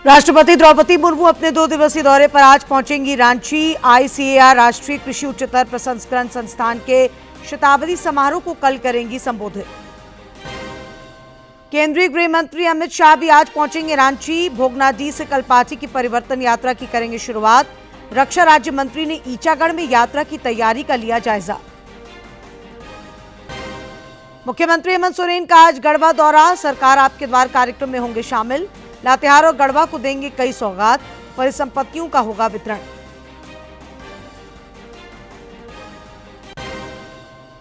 राष्ट्रपति द्रौपदी मुर्मू अपने 2 दिवसीय दौरे पर आज पहुंचेंगी रांची। आईसीएआर राष्ट्रीय कृषि उच्चतर प्रसंस्करण संस्थान के शताब्दी समारोह को कल करेंगी संबोधित। केंद्रीय गृह मंत्री अमित शाह भी आज पहुंचेंगे रांची। भोगनाडीह से कल पार्टी की परिवर्तन यात्रा की करेंगे शुरुआत। रक्षा राज्य मंत्री ने ईचागढ़ में यात्रा की तैयारी का लिया जायजा। मुख्यमंत्री हेमंत सोरेन का आज गढ़वा दौरा। सरकार आपके द्वार कार्यक्रम में होंगे शामिल। लातेहार और गढ़वा को देंगे कई सौगात। परिसंपत्तियों का होगा वितरण।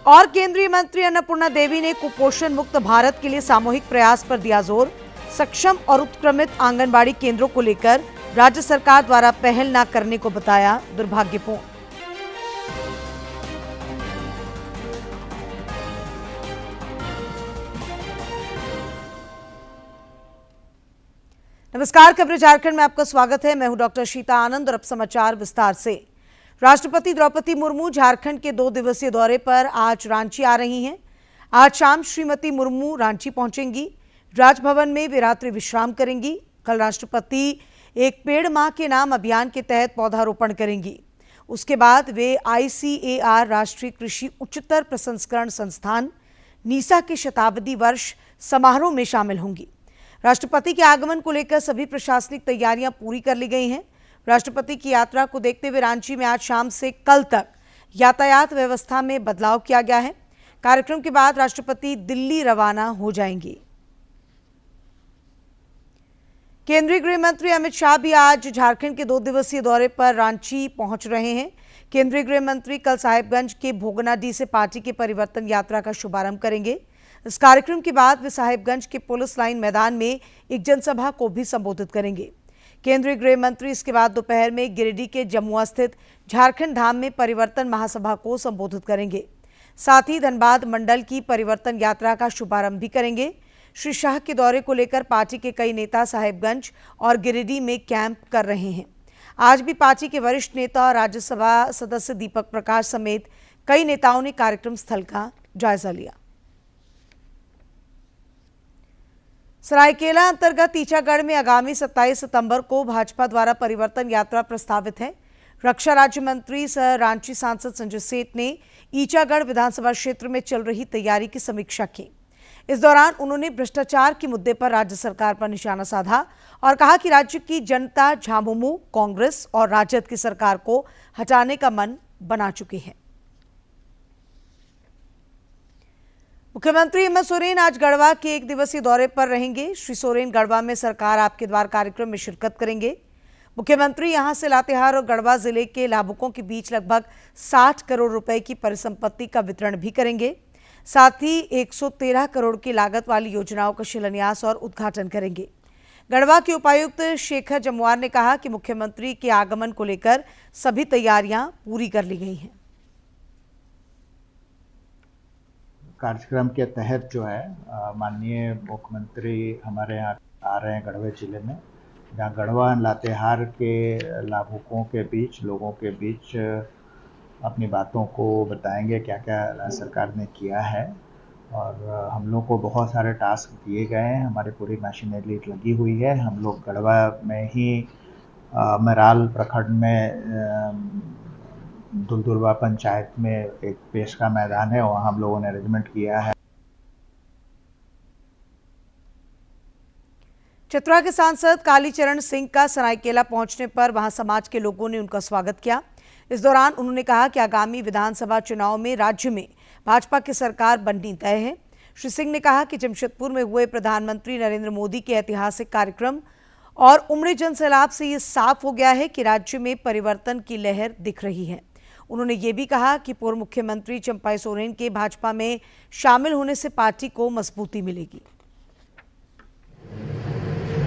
और केंद्रीय मंत्री अन्नपूर्णा देवी ने कुपोषण मुक्त भारत के लिए सामूहिक प्रयास पर दिया जोर। सक्षम और उत्क्रमित आंगनबाड़ी केंद्रों को लेकर राज्य सरकार द्वारा पहल न करने को बताया दुर्भाग्यपूर्ण। नमस्कार, खबरें झारखंड में आपका स्वागत है। मैं हूं डॉक्टर शीता आनंद और अब समाचार विस्तार से। राष्ट्रपति द्रौपदी मुर्मू झारखंड के 2 दिवसीय दौरे पर आज रांची आ रही हैं। आज शाम श्रीमती मुर्मू रांची पहुंचेंगी। राजभवन में वे रात्रि विश्राम करेंगी। कल राष्ट्रपति एक पेड़ माह के नाम अभियान के तहत पौधारोपण करेंगी। उसके बाद वे आईसीएआर राष्ट्रीय कृषि उच्चतर प्रसंस्करण संस्थान नीसा के शताब्दी वर्ष समारोह में शामिल होंगी। राष्ट्रपति के आगमन को लेकर सभी प्रशासनिक तैयारियां पूरी कर ली गई हैं। राष्ट्रपति की यात्रा को देखते हुए रांची में आज शाम से कल तक यातायात व्यवस्था में बदलाव किया गया है। कार्यक्रम के बाद राष्ट्रपति दिल्ली रवाना हो जाएंगे। केंद्रीय गृह मंत्री अमित शाह भी आज झारखंड के 2 दिवसीय दौरे पर रांची पहुंच रहे हैं। केंद्रीय गृह मंत्री कल साहेबगंज के भोगनाडीह से पार्टी के परिवर्तन यात्रा का शुभारंभ करेंगे। इस कार्यक्रम के बाद वे साहेबगंज के पुलिस लाइन मैदान में एक जनसभा को भी संबोधित करेंगे। केंद्रीय गृह मंत्री इसके बाद दोपहर में गिरिडीह के जमुआ स्थित झारखंड धाम में परिवर्तन महासभा को संबोधित करेंगे। साथ ही धनबाद मंडल की परिवर्तन यात्रा का शुभारंभ भी करेंगे। श्री शाह के दौरे को लेकर पार्टी के कई नेता साहेबगंज और गिरिडीह में कैंप कर रहे हैं। आज भी पार्टी के वरिष्ठ नेता और राज्यसभा सदस्य दीपक प्रकाश समेत कई नेताओं ने कार्यक्रम स्थल का जायजा लिया। सरायकेला अंतर्गत ईचागढ़ में आगामी 27 सितंबर को भाजपा द्वारा परिवर्तन यात्रा प्रस्तावित है। रक्षा राज्य मंत्री सह रांची सांसद संजय सेठ ने ईचागढ़ विधानसभा क्षेत्र में चल रही तैयारी की समीक्षा की। इस दौरान उन्होंने भ्रष्टाचार के मुद्दे पर राज्य सरकार पर निशाना साधा और कहा कि राज्य की जनता झामुमो, कांग्रेस और राजद की सरकार को हटाने का मन बना चुकी है। मुख्यमंत्री हेमंत सोरेन आज गढ़वा के 1 दिवसीय दौरे पर रहेंगे। श्री सोरेन गढ़वा में सरकार आपके द्वार कार्यक्रम में शिरकत करेंगे। मुख्यमंत्री यहां से लातेहार और गढ़वा जिले के लाभुकों के बीच लगभग 60 करोड़ रुपए की परिसंपत्ति का वितरण भी करेंगे। साथ ही 113 करोड़ की लागत वाली योजनाओं का शिलान्यास और उद्घाटन करेंगे। गढ़वा के उपायुक्त शेखर जमुआर ने कहा कि मुख्यमंत्री के आगमन को लेकर सभी तैयारियां पूरी कर ली गई हैं। कार्यक्रम के तहत जो है माननीय मुख्यमंत्री हमारे यहाँ आ रहे हैं गढ़वा जिले में, जहाँ गढ़वा लातेहार के लाभुकों के बीच, लोगों के बीच अपनी बातों को बताएंगे क्या क्या सरकार ने किया है। और हम लोग को बहुत सारे टास्क दिए गए हैं, हमारी पूरी मशीनरी लगी हुई है। हम लोग गढ़वा में ही मराल प्रखंड में दुलदुलवा पंचायत में एक पेश का मैदान है, वहाँ हम लोगों ने अरेंजमेंट किया है। चतरा के सांसद कालीचरण सिंह का सरायकेला पहुंचने पर वहां समाज के लोगों ने उनका स्वागत किया। इस दौरान उन्होंने कहा कि आगामी विधानसभा चुनाव में राज्य में भाजपा की सरकार बननी तय है। श्री सिंह ने कहा कि जमशेदपुर में हुए प्रधानमंत्री नरेंद्र मोदी के ऐतिहासिक कार्यक्रम और उमड़े जन सैलाब से ये साफ हो गया है कि राज्य में परिवर्तन की लहर दिख रही है। उन्होंने ये भी कहा कि पूर्व मुख्यमंत्री चंपाई सोरेन के भाजपा में शामिल होने से पार्टी को मजबूती मिलेगी।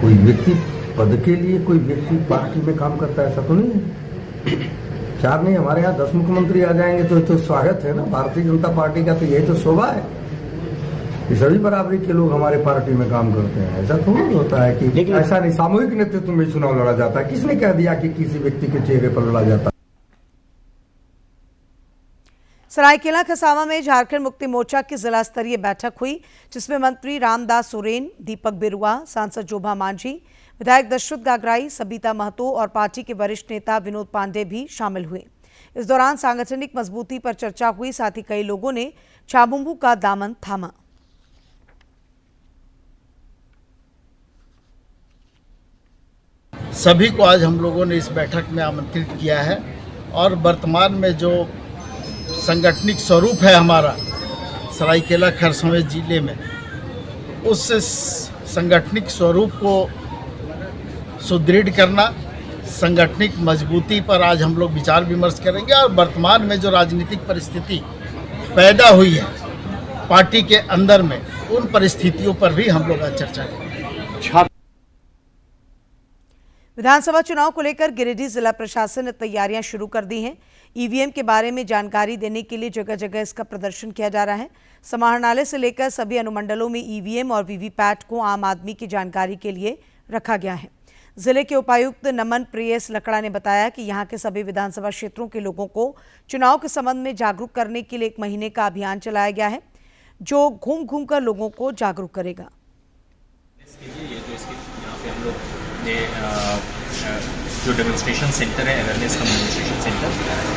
कोई व्यक्ति पद के लिए कोई व्यक्ति पार्टी में काम करता है, ऐसा तो नहीं है। 4 नहीं, हमारे यहाँ 10 मुख्यमंत्री आ जाएंगे तो स्वागत है ना भारतीय जनता पार्टी का। तो यही तो शोभा है कि सभी बराबरी के लोग हमारे पार्टी में काम करते हैं। ऐसा थोड़ा होता है कि ऐसा नहीं, सामूहिक नेतृत्व में चुनाव लड़ा जाता है। किसने कह दिया कि किसी व्यक्ति के चेहरे पर लड़ा जाता है? सरायकेला खसावा में झारखंड मुक्ति मोर्चा की जिला स्तरीय बैठक हुई, जिसमें मंत्री रामदास सोरेन, दीपक बिरुआ, सांसद जोभा मांझी, विधायक दशरथ गागराई, सबिता महतो और पार्टी के वरिष्ठ नेता विनोद पांडे भी शामिल हुए। इस दौरान सांगठनिक मजबूती पर चर्चा हुई, साथ ही कई लोगों ने छाबुम्बू का दामन थामा। सभी को आज हम लोगों ने इस बैठक में आमंत्रित किया है और वर्तमान में जो सांगठनिक स्वरूप है हमारा सरायकेला खरसावां जिले में, उस सांगठनिक स्वरूप को सुदृढ़ करना, सांगठनिक मजबूती पर आज हम लोग विचार विमर्श करेंगे और वर्तमान में जो राजनीतिक परिस्थिति पैदा हुई है पार्टी के अंदर में, उन परिस्थितियों पर भी हम लोग आज चर्चा करेंगे। विधानसभा चुनाव को लेकर गिरिडीह जिला प्रशासन ने तैयारियां शुरू कर दी हैं। ईवीएम के बारे में जानकारी देने के लिए जगह जगह इसका प्रदर्शन किया जा रहा है। समाहरणालय से लेकर सभी अनुमंडलों में ईवीएम और वीवीपैट को आम आदमी की जानकारी के लिए रखा गया है। जिले के उपायुक्त नमन प्रियस लकड़ा ने बताया कि यहां के सभी विधानसभा क्षेत्रों के लोगों को चुनाव के संबंध में जागरूक करने के लिए 1 महीने का अभियान चलाया गया है, जो घूम घूम कर लोगों को जागरूक करेगा। जो डेमोन्स्ट्रेशन सेंटर है, अवेयरनेस कम डेमोन्स्ट्रेशन सेंटर,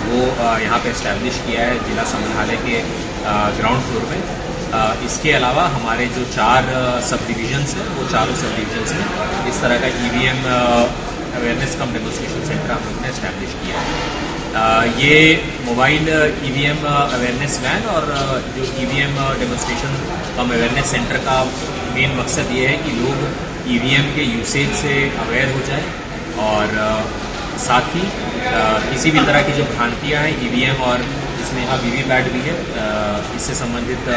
वो यहाँ पे इस्टेब्लिश किया है जिला समाहरणालय के ग्राउंड फ्लोर में। इसके अलावा हमारे जो 4 सब डिविजन्स हैं, वो चारों सब डिविजन्स में इस तरह का ईवीएम अवेयरनेस कम डेमोन्स्ट्रेशन सेंटर हम लोग ने इस्टेब्लिश किया है। ये मोबाइल ईवीएम अवेयरनेस वैन और जो ईवीएम डेमोन्स्ट्रेशन कम अवेयरनेस सेंटर का मेन मकसद ये है कि लोग ईवीएम के यूसेज से अवेयर हो जाए और साथ ही किसी भी तरह की जो भ्रांतियाँ हैं ईवीएम और इसमें यहाँ वीवीपैट भी है, इससे संबंधित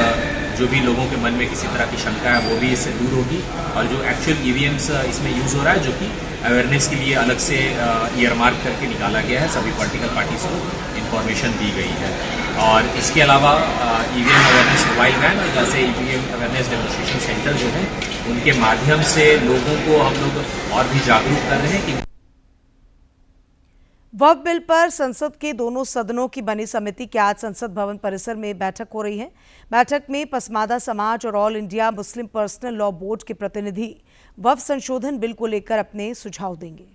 जो भी लोगों के मन में किसी तरह की शंका है वो भी इससे दूर होगी। और जो एक्चुअल ईवीएम्स इसमें यूज़ हो रहा है, जो कि अवेयरनेस के लिए अलग से ईयरमार्क करके निकाला गया है, सभी पॉलिटिकल पार्टीज को इन्फॉर्मेशन दी गई है। और इसके अलावा ईवीएम अवेयरनेस मोबाइल वैन और जैसे ईवीएम अवेयरनेस डेमोन्स्ट्रेशन सेंटर जो है, उनके माध्यम से लोगों को हम लोग और भी जागरूक कर रहे हैं कि वक्फ बिल पर संसद के दोनों सदनों की बनी समिति की आज संसद भवन परिसर में बैठक हो रही है। बैठक में पसमादा समाज और all India Muslim personal law board के प्रतिनिधि वक्फ संशोधन बिल को लेकर अपने सुझाव देंगे।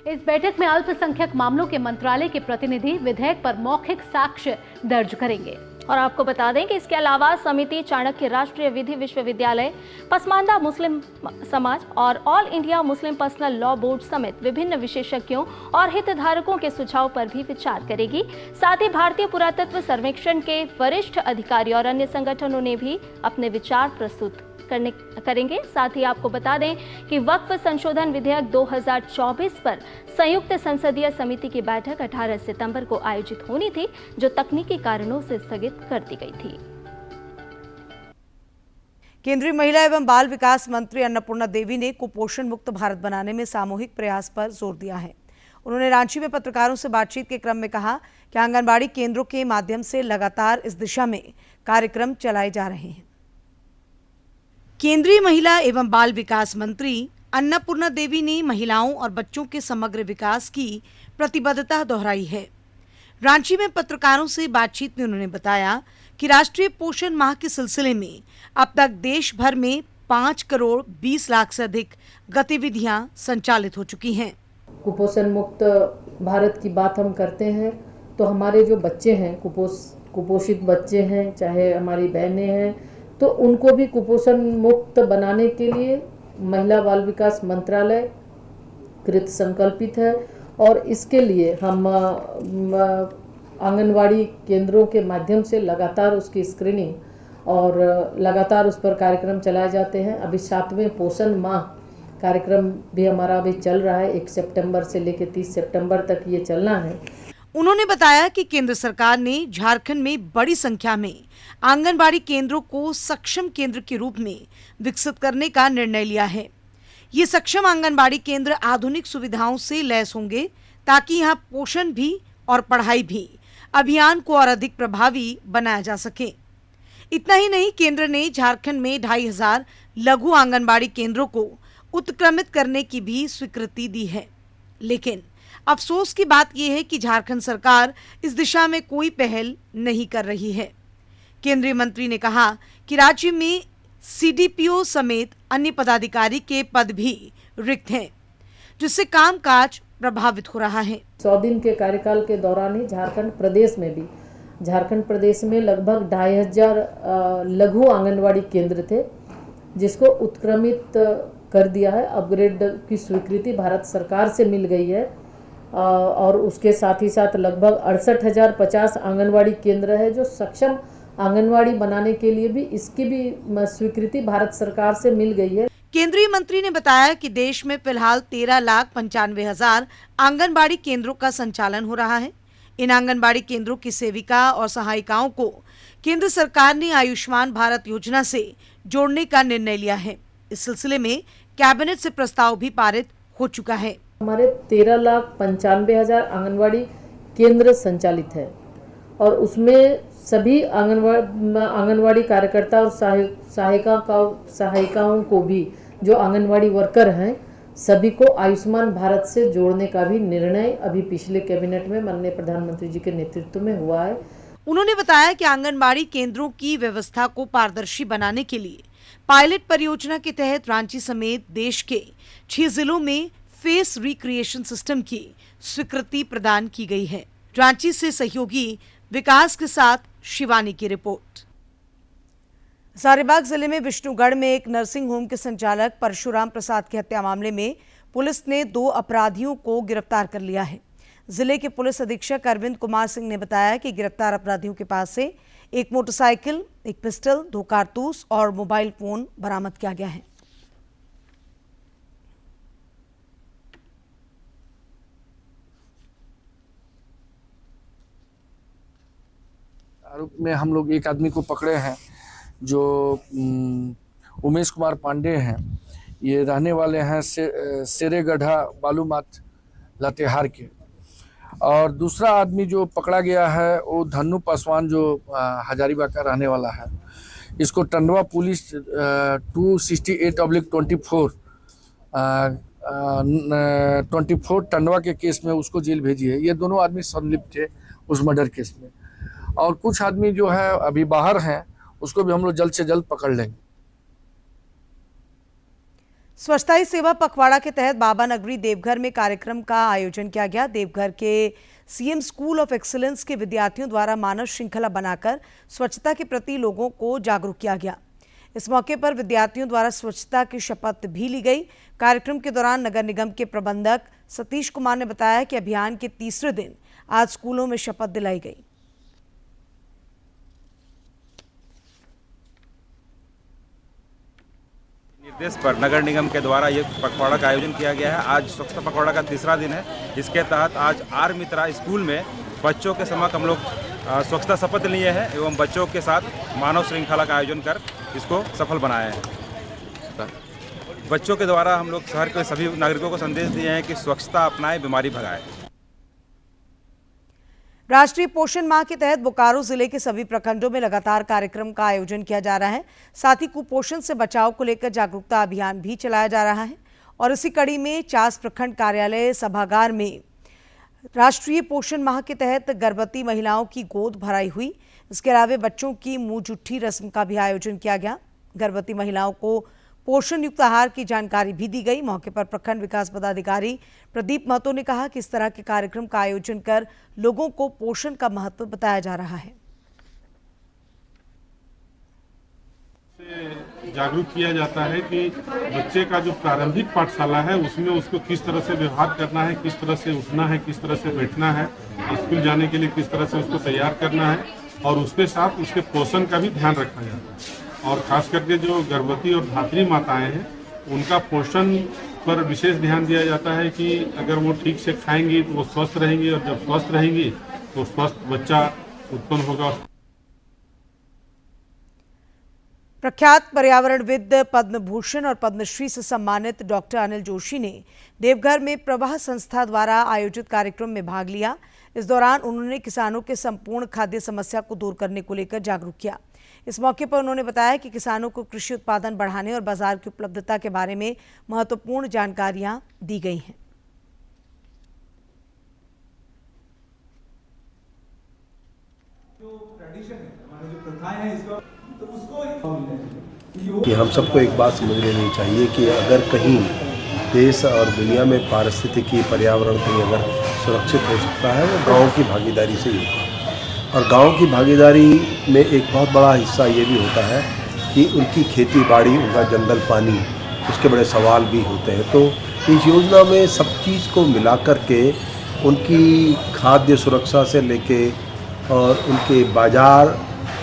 इस बैठक में अल्पसंख्यक मामलों के मंत्रालय के प्रतिनिधि विधेयक पर मौखिक साक्ष्य दर्ज करेंगे। और आपको बता दें कि इसके अलावा समिति चाणक्य राष्ट्रीय विधि विश्वविद्यालय, पसमांदा मुस्लिम समाज और all India Muslim personal law board समेत विभिन्न विशेषज्ञों और हितधारकों के सुझाव पर भी विचार करेगी। साथ ही भारतीय पुरातत्व सर्वेक्षण के वरिष्ठ अधिकारी और अन्य संगठनों ने भी अपने विचार प्रस्तुत करेंगे। साथ ही आपको बता दें कि वक्फ संशोधन विधेयक 2024 पर संयुक्त संसदीय समिति की बैठक 18 सितंबर को आयोजित होनी थी, जो तकनीकी कारणों से स्थगित कर दी गई थी। केंद्रीय महिला एवं बाल विकास मंत्री अन्नपूर्णा देवी ने कुपोषण मुक्त भारत बनाने में सामूहिक प्रयास पर जोर दिया है। उन्होंने रांची में पत्रकारों से बातचीत के क्रम में कहा कि आंगनबाड़ी केंद्रों के माध्यम से लगातार इस दिशा में कार्यक्रम चलाए जा रहे हैं। केंद्रीय महिला एवं बाल विकास मंत्री अन्नपूर्णा देवी ने महिलाओं और बच्चों के समग्र विकास की प्रतिबद्धता दोहराई है। रांची में पत्रकारों से बातचीत में उन्होंने बताया कि राष्ट्रीय पोषण माह के सिलसिले में अब तक देश भर में 5 करोड़ 20 लाख से अधिक गतिविधियां संचालित हो चुकी हैं। कुपोषण मुक्त भारत की बात हम करते हैं तो हमारे जो बच्चे हैं, कुपोषित बच्चे हैं, चाहे हमारी बहनें हैं, तो उनको भी कुपोषण मुक्त बनाने के लिए महिला बाल विकास मंत्रालय कृत संकल्पित है। और इसके लिए हम आंगनवाड़ी केंद्रों के माध्यम से लगातार उसकी स्क्रीनिंग और लगातार उस पर कार्यक्रम चलाए जाते हैं। अभी 7वें पोषण माह कार्यक्रम भी हमारा अभी चल रहा है। 1 सितंबर से लेकर 30 सितंबर तक ये चलना है। उन्होंने बताया कि केंद्र सरकार ने झारखंड में बड़ी संख्या में आंगनबाड़ी केंद्रों को सक्षम केंद्र के रूप में विकसित करने का निर्णय लिया है। ये सक्षम आंगनबाड़ी केंद्र आधुनिक सुविधाओं से लैस होंगे ताकि यहाँ पोषण भी और पढ़ाई भी अभियान को और अधिक प्रभावी बनाया जा सके। इतना ही नहीं, केंद्र ने झारखंड में 2500 लघु आंगनबाड़ी केंद्रों को उत्क्रमित करने की भी स्वीकृति दी है। लेकिन अफसोस की बात यह है कि झारखंड सरकार इस दिशा में कोई पहल नहीं कर रही है। केंद्रीय मंत्री ने कहा कि राज्य में CDPO समेत अन्य पदाधिकारी के पद भी रिक्त हैं, जिससे कामकाज प्रभावित हो रहा है। 100 दिन के कार्यकाल के दौरान ही झारखंड प्रदेश में लगभग 2500 लघु आंगनवाड़ी केंद्र थे, जिसको उत्क्रमित कर दिया है। अपग्रेड की स्वीकृति भारत सरकार से मिल गई है और उसके साथ ही साथ लगभग 68,050 आंगनवाड़ी केंद्र है जो सक्षम आंगनवाड़ी बनाने के लिए भी इसकी भी स्वीकृति भारत सरकार से मिल गई है। केंद्रीय मंत्री ने बताया कि देश में फिलहाल 13,95,000 आंगनबाड़ी केंद्रों का संचालन हो रहा है। इन आंगनबाड़ी केंद्रों की सेविका और सहायिकाओं को केंद्र सरकार ने आयुष्मान भारत योजना से जोड़ने का निर्णय लिया है। इस सिलसिले में कैबिनेट से प्रस्ताव भी पारित हो चुका है। हमारे 13,95,000 आंगनवाड़ी केंद्र संचालित है और उसमें सभी आंगनवाड़ी कार्यकर्ता और सहायिकाओं को भी जो आंगनवाड़ी वर्कर हैं सभी को आयुष्मान भारत से जोड़ने का भी निर्णय अभी पिछले कैबिनेट में माननीय प्रधानमंत्री जी के नेतृत्व में हुआ है। उन्होंने बताया कि आंगनबाड़ी केंद्रों की व्यवस्था को पारदर्शी बनाने के लिए पायलट परियोजना के तहत रांची समेत देश के 6 जिलों में फेस रिक्रिएशन सिस्टम की स्वीकृति प्रदान की गई है। रांची से सहयोगी विकास के साथ शिवानी की रिपोर्ट। हजारीबाग जिले में विष्णुगढ़ में एक नर्सिंग होम के संचालक परशुराम प्रसाद की हत्या मामले में पुलिस ने 2 अपराधियों को गिरफ्तार कर लिया है। जिले के पुलिस अधीक्षक अरविंद कुमार सिंह ने बताया कि गिरफ्तार अपराधियों के पास से एक मोटरसाइकिल, एक पिस्टल, 2 कारतूस और मोबाइल फोन बरामद किया गया है। आरोप में हम लोग एक आदमी को पकड़े हैं जो उमेश कुमार पांडे हैं। ये रहने वाले हैं सेरेगढ़ा बालूमाथ लातेहार के। और दूसरा आदमी जो पकड़ा गया है वो धन्नू पासवान जो हजारीबाग का रहने वाला है। इसको टंडवा पुलिस 268/24 टंडवा के केस में उसको जेल भेजी है। ये दोनों आदमी संलिप्त थे उस मर्डर केस में। और कुछ आदमी जो है अभी बाहर हैं, उसको भी हम लोग जल्द से जल्द पकड़ लेंगे। स्वच्छता ही सेवा पखवाड़ा के तहत बाबा नगरी देवघर में कार्यक्रम का आयोजन किया गया। देवघर के CM स्कूल ऑफ एक्सीलेंस के विद्यार्थियों द्वारा मानव श्रृंखला बनाकर स्वच्छता के प्रति लोगों को जागरूक किया गया। इस मौके पर विद्यार्थियों द्वारा स्वच्छता की शपथ भी ली गई। कार्यक्रम के दौरान नगर निगम के प्रबंधक सतीश कुमार ने बताया कि अभियान के तीसरे दिन आज स्कूलों में शपथ दिलाई गई। निर्देश पर नगर निगम के द्वारा ये पखवाड़ा का आयोजन किया गया है। आज स्वच्छता पखवाड़ा का तीसरा दिन है। इसके तहत आज आर मित्रा स्कूल में बच्चों के समक्ष हम लोग स्वच्छता शपथ लिए हैं एवं बच्चों के साथ मानव श्रृंखला का आयोजन कर इसको सफल बनाया है। बच्चों के द्वारा हम लोग शहर के सभी नागरिकों को संदेश दिए हैं कि स्वच्छता अपनाएं, बीमारी भगाएं। राष्ट्रीय पोषण माह के तहत बोकारो जिले के सभी प्रखंडों में लगातार कार्यक्रम का आयोजन किया जा रहा है। साथ ही कुपोषण से बचाव को लेकर जागरूकता अभियान भी चलाया जा रहा है। और इसी कड़ी में चास प्रखंड कार्यालय सभागार में राष्ट्रीय पोषण माह के तहत गर्भवती महिलाओं की गोद भराई हुई। इसके अलावा बच्चों की मुंह जुट्ठी रस्म का भी आयोजन किया गया। गर्भवती महिलाओं को पोषण युक्त आहार की जानकारी भी दी गई। मौके पर प्रखंड विकास पदाधिकारी प्रदीप महतो ने कहा कि इस तरह के कार्यक्रम का आयोजन कर लोगों को पोषण का महत्व बताया जा रहा है। जागरूक किया जाता है कि बच्चे का जो प्रारंभिक पाठशाला है उसमें उसको किस तरह से व्यवहार करना है, किस तरह से उठना है, किस तरह से बैठना है, स्कूल जाने के लिए किस तरह से उसको तैयार करना है और उसके साथ उसके पोषण का भी ध्यान रखा जाता है। और खास करके जो गर्भवती और धात्री माताएं हैं उनका पोषण पर विशेष ध्यान दिया जाता है कि अगर वो ठीक से खाएंगी तो वो स्वस्थ रहेंगी और जब स्वस्थ रहेंगी तो स्वस्थ बच्चा उत्पन्न होगा। प्रख्यात पर्यावरणविद पद्म भूषण और पद्मश्री से सम्मानित डॉक्टर अनिल जोशी ने देवघर में प्रवाह संस्था द्वारा आयोजित कार्यक्रम में भाग लिया। इस दौरान उन्होंने किसानों के संपूर्ण खाद्य समस्या को दूर करने को लेकर जागरूक किया। इस मौके पर उन्होंने बताया कि किसानों को कृषि उत्पादन बढ़ाने और बाजार की उपलब्धता के बारे में महत्वपूर्ण जानकारियां दी गई हैं। जो ट्रेडिशन है, हमारे जो प्रथाएं हैं, इसको तो उसको कि हम सबको एक बात समझ लेनी चाहिए कि अगर कहीं देश और दुनिया में पारिस्थितिकी पर्यावरण कहीं अगर सुरक्षित हो सकता है वो गाँव की भागीदारी से ही होगा। और गाँव की भागीदारी में एक बहुत बड़ा हिस्सा ये भी होता है कि उनकी खेती बाड़ी, उनका जंगल पानी, उसके बड़े सवाल भी होते हैं। तो इस योजना में सब चीज़ को मिला कर के उनकी खाद्य सुरक्षा से लेके और उनके बाजार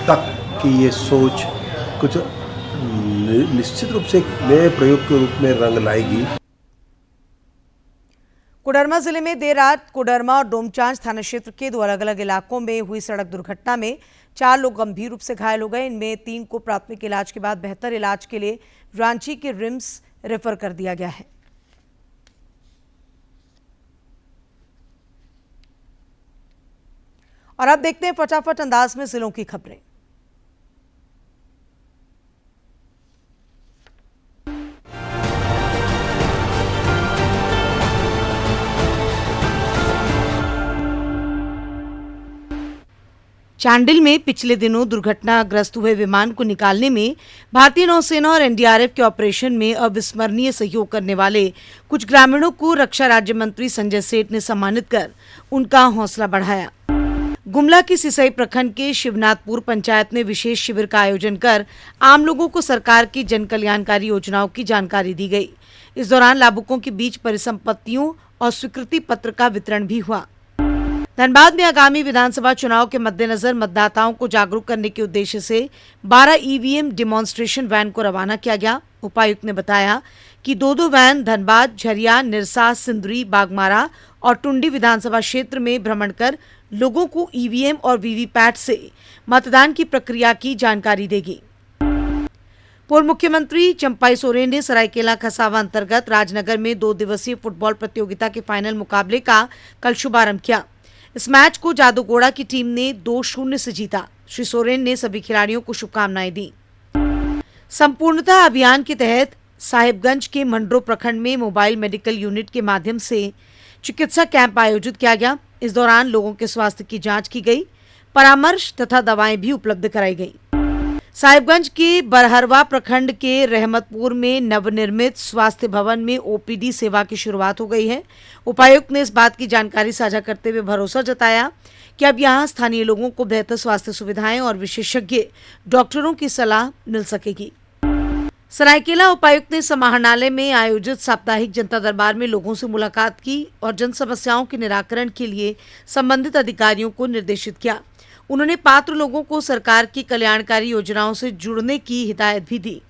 तक की ये सोच कुछ निश्चित रूप से नए प्रयोग के रूप में रंग लाएगी। कोडरमा जिले में देर रात कोडरमा और डोमचांच थाना क्षेत्र के 2 अलग-अलग इलाकों में हुई सड़क दुर्घटना में 4 लोग गंभीर रूप से घायल हो गए। इनमें 3 को प्राथमिक इलाज के बाद बेहतर इलाज के लिए रांची के रिम्स रेफर कर दिया गया है। और अब देखते हैं फटाफट अंदाज में जिलों की खबरें। चांडिल में पिछले दिनों दुर्घटनाग्रस्त हुए विमान को निकालने में भारतीय नौसेना और एनडीआरएफ के ऑपरेशन में अविस्मरणीय सहयोग करने वाले कुछ ग्रामीणों को रक्षा राज्य मंत्री संजय सेठ ने सम्मानित कर उनका हौसला बढ़ाया। गुमला की सिसई प्रखंड के शिवनाथपुर पंचायत में विशेष शिविर का आयोजन कर आम लोगों को सरकार की जन कल्याणकारी योजनाओं की जानकारी दी गई। इस दौरान लाभुकों के बीच परिसंपत्तियों और स्वीकृति पत्र का वितरण भी हुआ। धनबाद में आगामी विधानसभा चुनाव के मद्देनजर मतदाताओं को जागरूक करने के उद्देश्य से 12 ईवीएम डिमॉन्स्ट्रेशन वैन को रवाना किया गया। उपायुक्त ने बताया कि 2 वैन धनबाद, झरिया, निरसा, सिंदरी, बागमारा और टुंडी विधानसभा क्षेत्र में भ्रमण कर लोगों को ईवीएम और वीवीपैट से मतदान की प्रक्रिया की जानकारी देगी। पूर्व मुख्यमंत्री चंपाई सोरेन ने सरायकेला खसावा अंतर्गत राजनगर में 2 दिवसीय फुटबॉल प्रतियोगिता के फाइनल मुकाबले का कल शुभारंभ किया। इस मैच को जादूगोड़ा की टीम ने 2-0 से जीता। श्री सोरेन ने सभी खिलाड़ियों को शुभकामनाएं दी। संपूर्णता अभियान के तहत साहिबगंज के मंडरो प्रखंड में मोबाइल मेडिकल यूनिट के माध्यम से चिकित्सा कैंप आयोजित किया गया। इस दौरान लोगों के स्वास्थ्य की जांच की गई, परामर्श तथा दवाएं भी उपलब्ध कराई गई। साहिबगंज के बरहरवा प्रखंड के रहमतपुर में नवनिर्मित स्वास्थ्य भवन में ओपीडी सेवा की शुरुआत हो गई है। उपायुक्त ने इस बात की जानकारी साझा करते हुए भरोसा जताया कि अब यहां स्थानीय लोगों को बेहतर स्वास्थ्य सुविधाएं और विशेषज्ञ डॉक्टरों की सलाह मिल सकेगी। सरायकेला उपायुक्त ने समाहरणालय में आयोजित साप्ताहिक जनता दरबार में लोगों से मुलाकात की और जन समस्याओं के निराकरण के लिए संबंधित अधिकारियों को निर्देशित किया। उन्होंने पात्र लोगों को सरकार की कल्याणकारी योजनाओं से जुड़ने की हिदायत भी दी।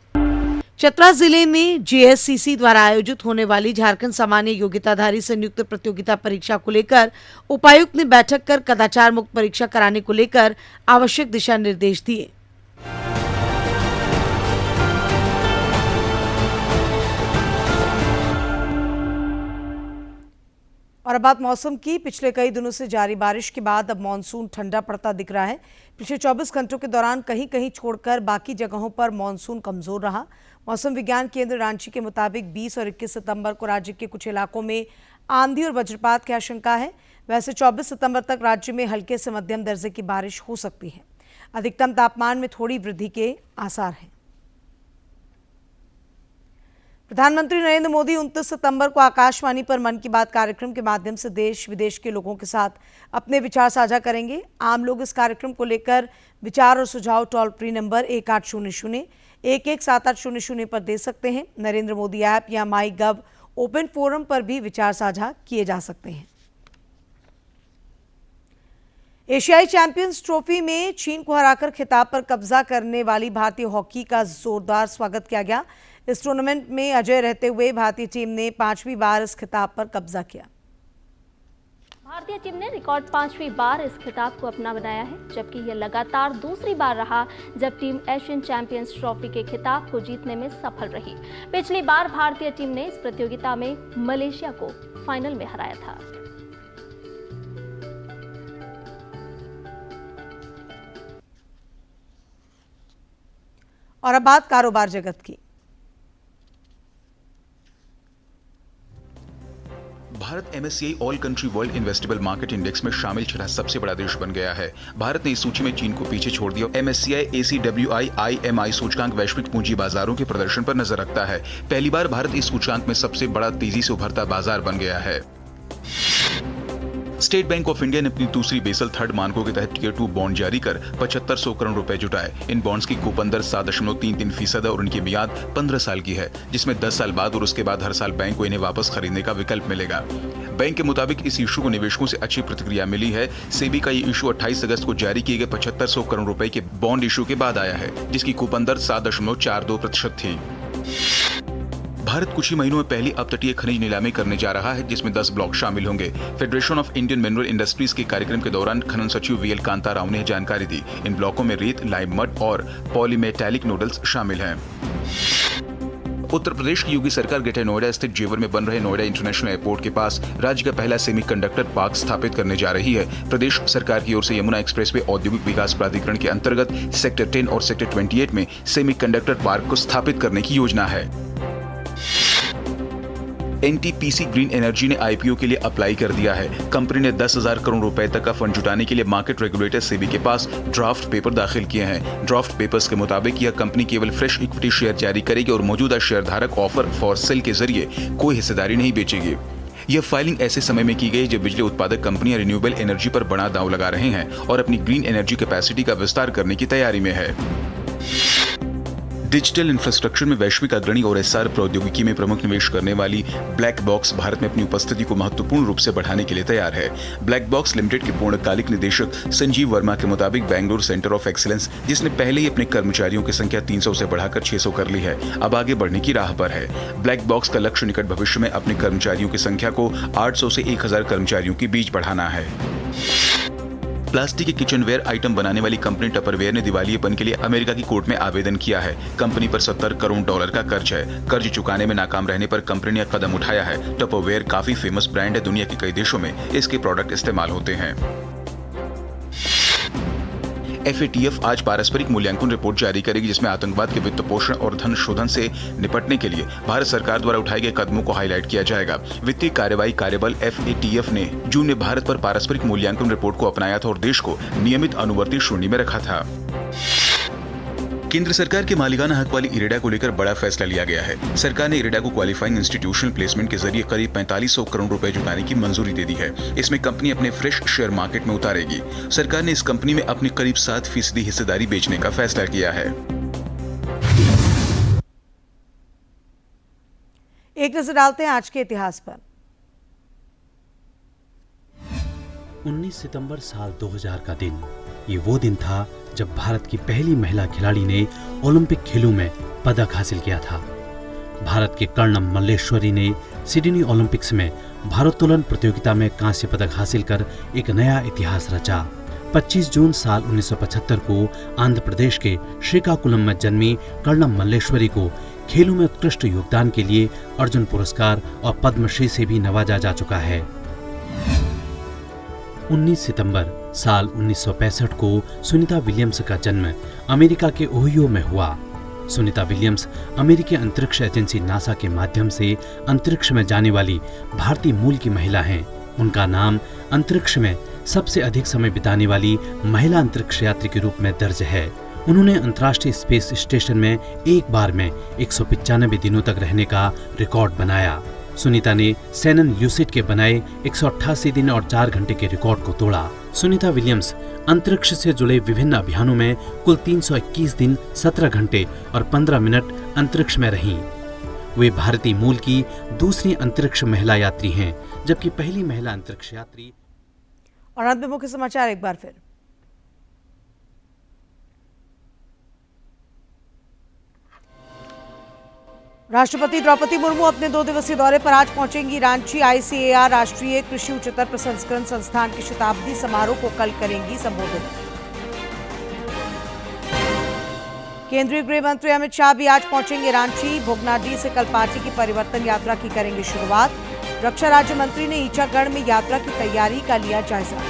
चतरा जिले में जेएससीसी द्वारा आयोजित होने वाली झारखंड सामान्य योग्यताधारी संयुक्त प्रतियोगिता परीक्षा को लेकर उपायुक्त ने बैठक कर कदाचार मुक्त परीक्षा कराने को लेकर आवश्यक दिशा निर्देश दिए। और अब बात मौसम की। पिछले कई दिनों से जारी बारिश के बाद अब मानसून ठंडा पड़ता दिख रहा है। पिछले 24 घंटों के दौरान कहीं कहीं छोड़कर बाकी जगहों पर मानसून कमजोर रहा। मौसम विज्ञान केंद्र रांची के मुताबिक 20 और 21 सितंबर को राज्य के कुछ इलाकों में आंधी और वज्रपात की आशंका है। वैसे 24 सितंबर तक राज्य में हल्के से मध्यम दर्जे की बारिश हो सकती है। अधिकतम तापमान में थोड़ी वृद्धि के आसार हैं। प्रधानमंत्री नरेंद्र मोदी 29 सितंबर को आकाशवाणी पर मन की बात कार्यक्रम के माध्यम से देश विदेश के लोगों के साथ अपने विचार साझा करेंगे। आम लोग इस कार्यक्रम को लेकर विचार और सुझाव टोल फ्री नंबर 1800-117800 पर दे सकते हैं। नरेंद्र मोदी ऐप या माई गव ओपन फोरम पर भी विचार साझा किए जा सकते हैं। एशियाई चैंपियंस ट्रॉफी में चीन को हराकर खिताब पर कब्जा करने वाली भारतीय हॉकी का जोरदार स्वागत किया गया। इस टूर्नामेंट में अजय रहते हुए भारतीय टीम ने 5वीं बार इस खिताब पर कब्जा किया। भारतीय टीम ने रिकॉर्ड 5वीं बार इस खिताब को अपना बनाया है, जबकि यह लगातार दूसरी बार रहा जब टीम एशियन चैंपियंस ट्रॉफी के खिताब को जीतने में सफल रही। पिछली बार भारतीय टीम ने इस प्रतियोगिता में मलेशिया को फाइनल में हराया था। और अब बात कारोबार जगत की। Bharat MSCI all country world investable market index में शामिल छठा सबसे बड़ा देश बन गया है। भारत ने इस सूची में चीन को पीछे छोड़ दिया। MSCI ACWI IMI सूचकांक वैश्विक पूंजी बाजारों के प्रदर्शन पर नजर रखता है। पहली बार भारत इस सूचकांक में सबसे बड़ा तेजी से उभरता बाजार बन गया है। स्टेट बैंक ऑफ इंडिया ने अपनी दूसरी बेसल थर्ड मानकों के तहत टियर 2 बॉन्ड जारी कर 7500 करोड़ रुपए जुटाए। इन बॉन्ड्स की कूपन दर 7.33% और उनकी मियाद 15 साल की है, जिसमें 10 साल बाद और उसके बाद हर साल बैंक को इन्हें वापस खरीदने का विकल्प मिलेगा। बैंक के मुताबिक इस इशू को निवेशकों से अच्छी प्रतिक्रिया मिली है। सेबी का ये इशू 28 अगस्त को जारी किए गए 7500 करोड़ रुपए के बॉन्ड इशू के बाद आया है, जिसकी कूपन दर 7.42% थी। भारत कुछ ही महीनों में पहली अपतटीय खनिज नीलामी करने जा रहा है, जिसमें 10 ब्लॉक शामिल होंगे। Federation of Indian mineral industries के कार्यक्रम के दौरान खनन सचिव VL कांता राव ने जानकारी दी। इन ब्लॉकों में रेत, लाइम मड और पॉलीमेटैलिक नूडल्स शामिल हैं। उत्तर प्रदेश की योगी सरकार ग्रेटर नोएडा स्थित जेवर में बन रहे नोएडा इंटरनेशनल एयरपोर्ट के पास राज्य का पहला सेमीकंडक्टर पार्क स्थापित करने जा रही है। प्रदेश सरकार की ओर से यमुना एक्सप्रेसवे औद्योगिक विकास प्राधिकरण के अंतर्गत सेक्टर 10 और सेक्टर 28 में सेमीकंडक्टर पार्क को स्थापित करने की योजना है। NTPC ग्रीन एनर्जी ने IPO के लिए अप्लाई कर दिया है। कंपनी ने 10,000 करोड़ रुपए तक का फंड जुटाने के लिए मार्केट रेगुलेटर सेबी के पास ड्राफ्ट पेपर दाखिल किए हैं। ड्राफ्ट पेपर्स के मुताबिक यह कंपनी केवल फ्रेश इक्विटी शेयर जारी करेगी और मौजूदा शेयरधारक ऑफर फॉर सेल के जरिए कोई हिस्सेदारी नहीं बेचेगी। यह फाइलिंग ऐसे समय में की गई जब बिजली उत्पादक कंपनियां रिन्यूएबल एनर्जी पर बड़ा दांव लगा रहे हैं और अपनी ग्रीन एनर्जी कैपेसिटी का विस्तार करने की तैयारी में है। डिजिटल इंफ्रास्ट्रक्चर में वैश्विक अग्रणी और SR प्रौद्योगिकी में प्रमुख निवेश करने वाली ब्लैक बॉक्स भारत में अपनी उपस्थिति को महत्वपूर्ण रूप से बढ़ाने के लिए तैयार है। ब्लैक बॉक्स लिमिटेड के पूर्णकालिक निदेशक संजीव वर्मा के मुताबिक बेंगलुरु सेंटर ऑफ एक्सीलेंस, जिसने पहले ही अपने कर्मचारियों की संख्या 300 से बढ़ाकर 600 कर ली है, अब आगे बढ़ने की राह पर है। ब्लैक बॉक्स का लक्ष्य निकट भविष्य में अपने कर्मचारियों की संख्या को 800 से 1000 कर्मचारियों के बीच बढ़ाना है। प्लास्टिक के किचनवेयर आइटम बनाने वाली कंपनी टपरवेयर ने दिवालियेपन के लिए अमेरिका की कोर्ट में आवेदन किया है। कंपनी पर $70 करोड़ का कर्ज है। कर्ज चुकाने में नाकाम रहने पर कंपनी ने कदम उठाया है। टपरवेयर काफी फेमस ब्रांड है, दुनिया के कई देशों में इसके प्रोडक्ट इस्तेमाल होते हैं। FATF आज पारस्परिक मूल्यांकन रिपोर्ट जारी करेगी, जिसमें आतंकवाद के वित्त पोषण और धन शोधन से निपटने के लिए भारत सरकार द्वारा उठाए गए कदमों को हाईलाइट किया जाएगा। वित्तीय कार्यवाही कार्यबल FATF ने जून में भारत पर पारस्परिक मूल्यांकन रिपोर्ट को अपनाया था और देश को नियमित अनुवर्ती श्रेणी में रखा था। केंद्र सरकार के मालिकाना हक वाली इरेडा को लेकर बड़ा फैसला लिया गया है। सरकार ने इरेडा को क्वालिफाइंग इंस्टीट्यूशनल प्लेसमेंट के जरिए करीब 4500 करोड़ रुपए जुटाने की मंजूरी दे दी है। इसमें कंपनी अपने फ्रेश शेयर मार्केट में उतारेगी। सरकार ने इस कंपनी में अपनी करीब 7% हिस्सेदारी बेचने का फैसला किया है। एक नजर डालते हैं आज के इतिहास पर। 19 सितंबर साल 2000 का दिन, ये वो दिन था जब भारत की पहली महिला खिलाड़ी ने ओलंपिक खेलों में पदक हासिल किया था। भारत के कर्णम मल्लेश्वरी ने सिडनी ओलंपिक्स में भारोत्तोलन प्रतियोगिता में कांस्य पदक हासिल कर एक नया इतिहास रचा। 25 जून साल 1975 को आंध्र प्रदेश के श्रीकाकुलम में जन्मी कर्णम मल्लेश्वरी को खेलों में उत्कृष्ट योगदान के लिए अर्जुन पुरस्कार और पद्मश्री से भी नवाजा जा चुका है। 19 सितंबर साल 1965 को सुनीता विलियम्स का जन्म अमेरिका के ओहियो में हुआ। सुनीता विलियम्स अमेरिकी अंतरिक्ष एजेंसी नासा के माध्यम से अंतरिक्ष में जाने वाली भारतीय मूल की महिला हैं। उनका नाम अंतरिक्ष में सबसे अधिक समय बिताने वाली महिला अंतरिक्ष यात्री के रूप में दर्ज है। उन्होंने अंतर्राष्ट्रीय स्पेस स्टेशन में एक बार में 195 दिनों तक रहने का रिकॉर्ड बनाया। सुनीता ने सैनन ल्यूसिड के बनाए 188 दिन और 4 घंटे के रिकॉर्ड को तोड़ा। सुनीता विलियम्स अंतरिक्ष से जुड़े विभिन्न अभियानों में कुल 321 दिन, 17 घंटे और 15 मिनट अंतरिक्ष में रहीं। वे भारतीय मूल की दूसरी अंतरिक्ष महिला यात्री हैं, जबकि पहली महिला अंतरिक्ष यात्री। और अंत में मुख्य समाचार एक बार फिर। राष्ट्रपति द्रौपदी मुर्मू अपने 2 दिवसीय दौरे पर आज पहुंचेंगी रांची। ICAR राष्ट्रीय कृषि उच्चतर प्रसंस्करण संस्थान के शताब्दी समारोह को कल करेंगी संबोधित। केंद्रीय गृह मंत्री अमित शाह भी आज पहुंचेंगे रांची। भोगनाडीह से कल पार्टी की परिवर्तन यात्रा की करेंगे शुरुआत। रक्षा राज्य मंत्री ने ईचागढ़ में यात्रा की तैयारी का लिया जायजा।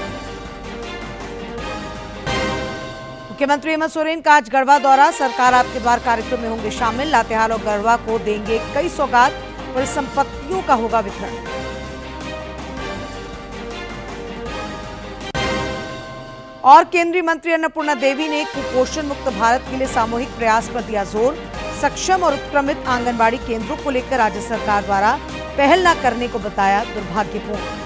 मुख्यमंत्री हेमंत सोरेन का आज गढ़वा दौरा। सरकार आपके द्वार कार्यक्रम में होंगे शामिल। लातेहार और गढ़वा को देंगे कई सौगात, परिसंपत्तियों का होगा वितरण। और केंद्रीय मंत्री अन्नपूर्णा देवी ने कुपोषण मुक्त भारत के लिए सामूहिक प्रयास पर दिया जोर। सक्षम और उत्क्रमित आंगनबाड़ी केंद्रों को लेकर राज्य सरकार द्वारा पहल न करने को बताया दुर्भाग्यपूर्ण।